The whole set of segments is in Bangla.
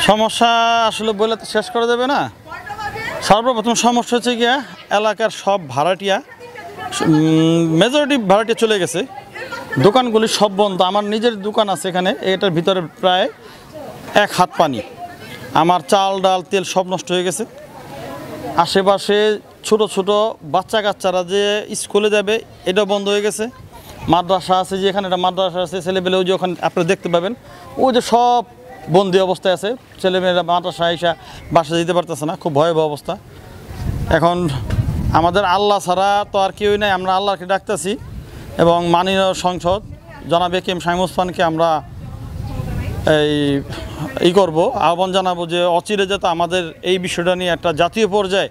সমস্যা আসলে বলে তো শেষ করা যাবে না। সর্বপ্রথম সমস্যা হচ্ছে গিয়া এলাকার সব ভাড়াটিয়া, মেজরিটি ভাড়াটিয়া চলে গেছে, দোকানগুলি সব বন্ধ। আমার নিজের দোকান আছে এখানে, এটার ভিতরে প্রায় 1 হাত পানি। আমার চাল ডাল তেল সব নষ্ট হয়ে গেছে। আশেপাশে ছোট ছোট বাচ্চা কাচ্চারা যে স্কুলে যাবে এটা বন্ধ হয়ে গেছে। মাদ্রাসা আছে, যে এখানে একটা মাদ্রাসা আছে, ছেলেমেলে ওই যে ওখানে আপনারা দেখতে পাবেন, ওই যে সব বন্দি অবস্থায় আছে। ছেলেমেয়েরা মাদ্রাসা এসে বাসা যেতে পারতেছে না, খুব ভয়াবহ অবস্থা। এখন আমাদের আল্লাহ ছাড়া তো আর কেউই নাই, আমরা আল্লাহকে ডাকতেছি এবং মাননীয় সংসদ জনাব এ.কে.এম. শামীম ওসমানকে আমরা করব, আহ্বান জানাবো যে অচিরে যাতে আমাদের এই বিষয়টা নিয়ে একটা জাতীয় পর্যায়ে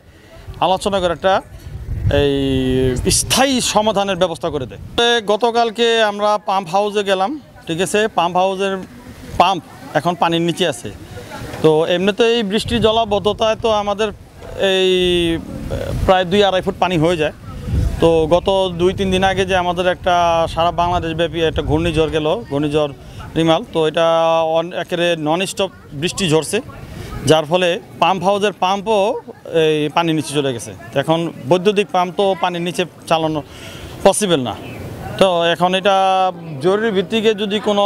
আলোচনা করে একটা স্থায়ী সমাধানের ব্যবস্থা করে দেয়। গতকালকে আমরা পাম্প হাউসে গেলাম, ঠিক আছে। পাম্প হাউসের পাম্প এখন পানির নিচে আছে। তো এমনিতে এই বৃষ্টির জলাবদ্ধতায় তো আমাদের এই প্রায় 2-2.5 ফুট পানি হয়ে যায়। তো গত 2-3 দিন আগে যে আমাদের একটা সারা বাংলাদেশব্যাপী একটা ঘূর্ণিঝড় গেল, ঘূর্ণিঝড় রিমাল, তো এটা একেবারে নন স্টপ বৃষ্টি ঝরছে, যার ফলে পাম্প হাউসের পাম্পও এই পানির নিচে চলে গেছে। এখন বৈদ্যুতিক পাম্প তো পানির নিচে চালানো পসিবল না। তো এখন এটা জরুরি ভিত্তিকে যদি কোনো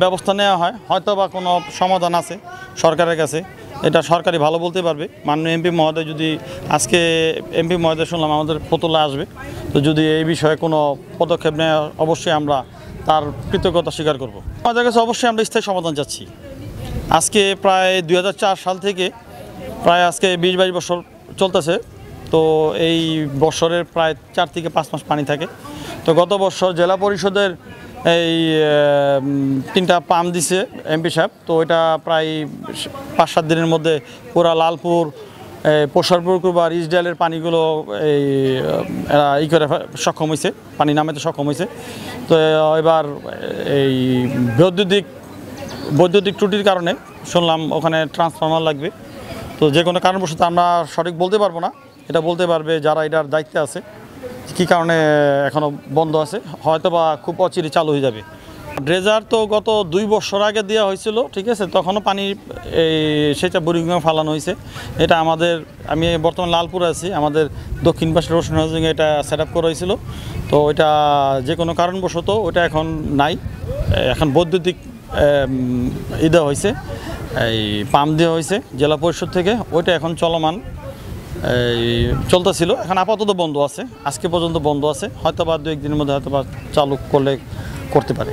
ব্যবস্থা নেওয়া হয়, হয়তো বা কোনো সমাধান আছে সরকারের কাছে, এটা সরকারি ভালো বলতে পারবে। মাননীয় এমপি মহোদয় যদি আজকে এমপি মহোদয় শুনলাম আমাদের ফতুল্লা আসবে, তো যদি এই বিষয়ে কোনো পদক্ষেপ নেয় অবশ্যই আমরা তার কৃতজ্ঞতা স্বীকার করব। আমাদের কাছে অবশ্যই আমরা স্থায়ী সমাধান চাচ্ছি। আজকে প্রায় 2004 সাল থেকে প্রায় আজকে 20-22 বছর চলতেছে। তো এই বছরের প্রায় 4 থেকে 5 মাস পানি থাকে। তো গত বছর জেলা পরিষদের এই 3টা পাম্প দিছে এমপি সাহেব, তো এটা প্রায় 5-7 দিনের মধ্যে পুরা লালপুর, পোশারপুর কুরবার, ইসডালের পানিগুলো এই করে সক্ষম হয়েছে, পানি নামাতে সক্ষম হয়েছে। তো এবার এই বৈদ্যুতিক ত্রুটির কারণে শুনলাম ওখানে ট্রান্সফরমার লাগবে। তো যে কোনো কারণবশত আমরা সঠিক বলতে পারবো না, এটা বলতে পারবে যারা এটার দায়িত্বে আছে কী কারণে এখনও বন্ধ আছে, হয়তো বা খুব অচিরে চালু হয়ে যাবে। ড্রেজার তো গত 2 বছর আগে দেওয়া হয়েছিল, ঠিক আছে, তখনও পানি সেটা বুড়িগঙ্গা ফালানো হয়েছে। এটা আমি বর্তমান লালপুরে আছি, আমাদের দক্ষিণ পাশে রোশন হাউজিংয়ে এটা সেট আপ করা হয়েছিল। তো ওইটা যে কোনো কারণবশত ওইটা এখন নাই, এখন বৈদ্যুতিক দেওয়া হয়েছে, এই পাম্প দেওয়া হয়েছে জেলা পরিষদ থেকে, ওইটা এখন চলমান চলতেছিল, এখন আপাতত বন্ধ আছে, আজকে পর্যন্ত বন্ধ আছে, হয়তো বা 2-1 দিনের মধ্যে হয়তো বা চালু করতে পারে।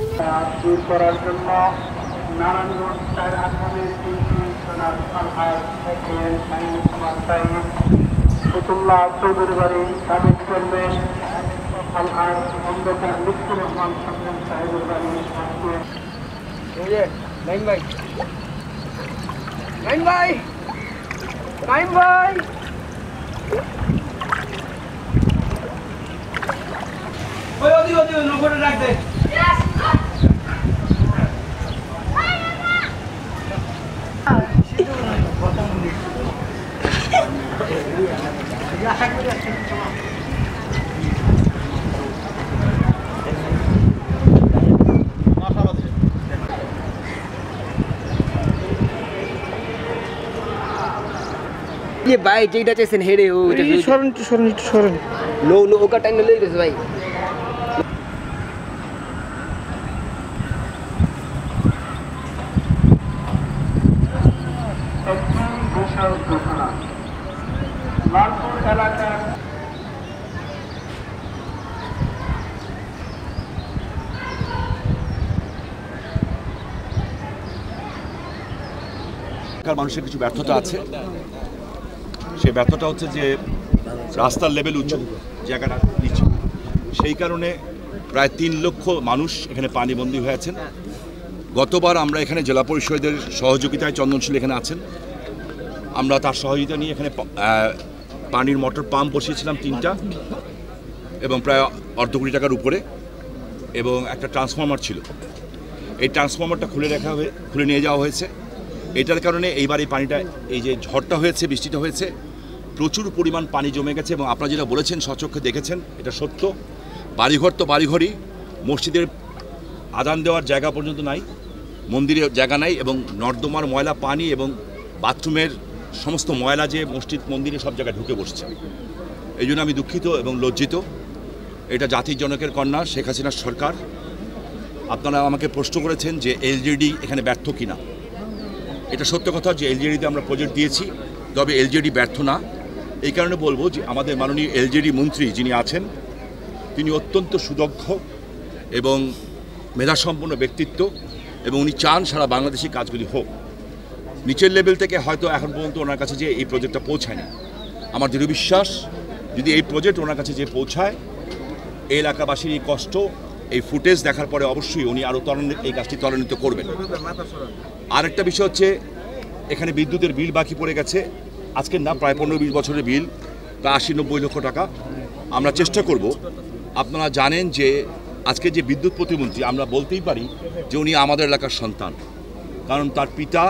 ये भाई जेडा चेसन हेडे हो সরেন नो ओका टाइम ले गइस भाई লালপুর এলাকার মানুষের কিছু ব্যর্থতা আছে। সেই ব্যর্থতা হচ্ছে যে রাস্তার লেভেল উঁচু, জায়গাটা নিচু, সেই কারণে প্রায় 3 লক্ষ মানুষ এখানে পানিবন্দী হয়ে আছেন। গতবার আমরা এখানে জেলা পরিষদের সহযোগিতায়, চন্দনশীল এখানে আছেন, আমরা তার সহযোগিতা নিয়ে এখানে পানির মোটর পাম্প বসিয়েছিলাম 3টা, এবং প্রায় অর্ধ কোটি টাকার উপরে, এবং একটা ট্রান্সফরমার ছিল। এই ট্রান্সফরমারটা খুলে নিয়ে যাওয়া হয়েছে। এটার কারণে এইবার এই পানিটা, এই যে ঝড়টা হয়েছে, বৃষ্টিটা হয়েছে, প্রচুর পরিমাণ পানি জমে গেছে। এবং আপনারা যেটা বলেছেন, স্বচক্ষে দেখেছেন, এটা সত্য। বাড়িঘর তো বাড়িঘরই, মসজিদের আজান দেওয়ার জায়গা পর্যন্ত নাই। মন্দিরে জায়গা নাই এবং নর্দমার ময়লা পানি এবং বাথরুমের সমস্ত ময়লা যে মসজিদ মন্দিরে সব জায়গায় ঢুকে বসছে। এই জন্য আমি দুঃখিত এবং লজ্জিত। এটা জাতির জনকের কন্যা শেখ হাসিনার সরকার। আপনারা আমাকে প্রশ্ন করেছেন যে এলজেডি এখানে ব্যর্থ কিনা। এটা সত্য কথা যে এলজেডিতে আমরা প্রজেক্ট দিয়েছি, তবে এলজেডি ব্যর্থ না। এই কারণে বলবো যে আমাদের মাননীয় এলজেডি মন্ত্রী যিনি আছেন তিনি অত্যন্ত সুদক্ষ এবং মেধাসম্পন্ন ব্যক্তিত্ব এবং উনি চান সারা বাংলাদেশি কাজগুলি হোক। নিচের লেভেল থেকে হয়তো এখন পর্যন্ত ওনার কাছে যে এই প্রজেক্টটা পৌঁছায়নি। আমার দৃঢ় বিশ্বাস যদি এই প্রজেক্ট ওনার কাছে যে পৌঁছায়, এই এলাকাবাসীর এই কষ্ট, এই ফুটেজ দেখার পরে অবশ্যই উনি আরও এই কাজটি ত্বরান্বিত করবেন। আরেকটা বিষয় হচ্ছে এখানে বিদ্যুতের বিল বাকি পড়ে গেছে, আজকের না প্রায় 15-20 বছরের বিল, প্রায় 80-90 লক্ষ টাকা। আমরা চেষ্টা করব, আপনারা জানেন যে আজকে যে বিদ্যুৎ প্রতিমন্ত্রী আমরা বলতেই পারি যে উনি আমাদের এলাকার সন্তান, কারণ তার পিতা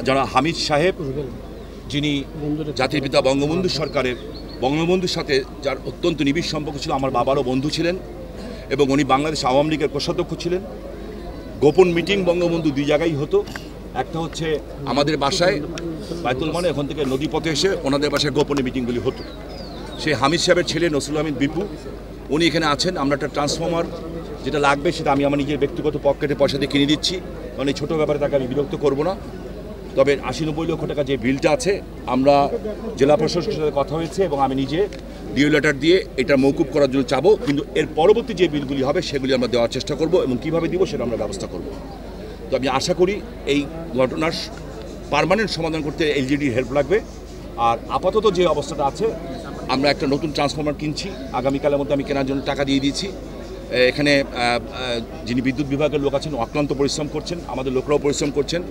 যারা হামিদ সাহেব, যিনি জাতির পিতা বঙ্গবন্ধুর সাথে যার অত্যন্ত নিবিড় সম্পর্ক ছিল, আমার বাবারও বন্ধু ছিলেন এবং উনি বাংলাদেশ আওয়ামী লীগের কোষাধ্যক্ষ ছিলেন। গোপন মিটিং বঙ্গবন্ধু 2 জায়গায় হতো, একটা হচ্ছে আমাদের বাসায় বাইতুল মানে, ওখান থেকে নদীপথে এসে ওনাদের বাসায় গোপনে মিটিংগুলি হতো। সেই হামিদ সাহেবের ছেলে নসরুল হামিদ বিপু উনি এখানে আছেন। আমরা একটা ট্রান্সফর্মার যেটা লাগবে সেটা আমি আমার নিজের ব্যক্তিগত পকেটে পয়সা দিয়ে কিনে দিচ্ছি, কারণ এই ছোটো ব্যাপারে তাকে আমি বিরক্ত করব না। তবে 80-90 লক্ষ টাকা যে বিলটা আছে, আমরা জেলা প্রশাসকের সাথে কথা হয়েছে এবং আমি নিজে ডিও লেটার দিয়ে এটা মৌকুব করার জন্য চাবো, কিন্তু এর পরবর্তী যে বিলগুলি হবে সেগুলি আমরা দেওয়ার চেষ্টা করব এবং কীভাবে দিব সেটা আমরা ব্যবস্থা করব। তো আমি আশা করি এই ঘটনার পার্মানেন্ট সমাধান করতে এলজিডির হেল্প লাগবে। আর আপাতত যে অবস্থাটা আছে, আমরা একটা নতুন ট্রান্সফর্মার কিনছি, আগামীকালের মধ্যে আমি কেনার জন্য টাকা দিয়ে দিয়েছি। এখানে যিনি বিদ্যুৎ বিভাগের লোক আছেন অক্লান্ত পরিশ্রম করছেন, আমাদের লোকরাও পরিশ্রম করছেন।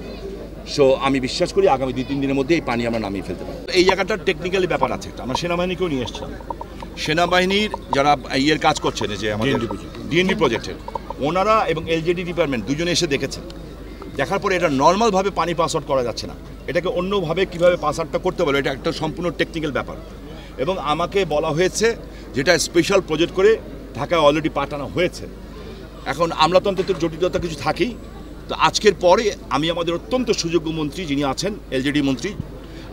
সো আমি বিশ্বাস করি আগামী 2-3 দিনের মধ্যে এই পানি আমরা নামিয়ে ফেলতে পারবো। এই জায়গাটার টেকনিক্যালি ব্যাপার আছে, আমরা সেনাবাহিনীকেও নিয়ে এসেছি। সেনাবাহিনীর যারা ইয়ের কাজ করছেন, যে আমাদের ডিএনডি প্রজেক্টের ওনারা এবং এলজেডি ডিপার্টমেন্ট দুজনে এসে দেখেছেন। দেখার পরে এটা নর্মালভাবে পানি পাস আউট করা যাচ্ছে না, এটাকে অন্যভাবে কীভাবে পাস আউটটা করতে পারবে, এটা একটা সম্পূর্ণ টেকনিক্যাল ব্যাপার। এবং আমাকে বলা হয়েছে যেটা স্পেশাল প্রজেক্ট করে ঢাকায় অলরেডি পাঠানো হয়েছে। এখন আমলাতন্ত্রের জটিলতা কিছু থাকেই। তো আজকের পরে আমি আমাদের অত্যন্ত সুযোগ্য মন্ত্রী যিনি আছেন এলজেডি মন্ত্রী,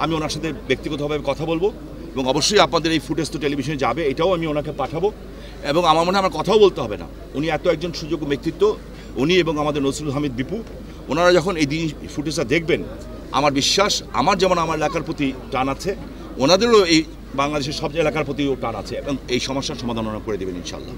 আমি ওনার সাথে ব্যক্তিগতভাবে কথা বলবো এবং অবশ্যই আপনাদের এই ফুটেজ তো টেলিভিশনে যাবে, এটাও আমি ওনাকে পাঠাবো। এবং আমার মনে হয় আমার কথাও বলতে হবে না, উনি এত একজন সুযোগ্য ব্যক্তিত্ব, উনি এবং আমাদের নসরুল হামিদ বিপু, ওনারা যখন এই দিন ফুটেজটা দেখবেন, আমার বিশ্বাস আমার যেমন আমার এলাকার প্রতি টান আছে, ওনাদেরও এই বাংলাদেশের সব এলাকার প্রতিও টান আছে এবং এই সমস্যার সমাধান ওনারা করে দেবেন ইনশাল্লাহ।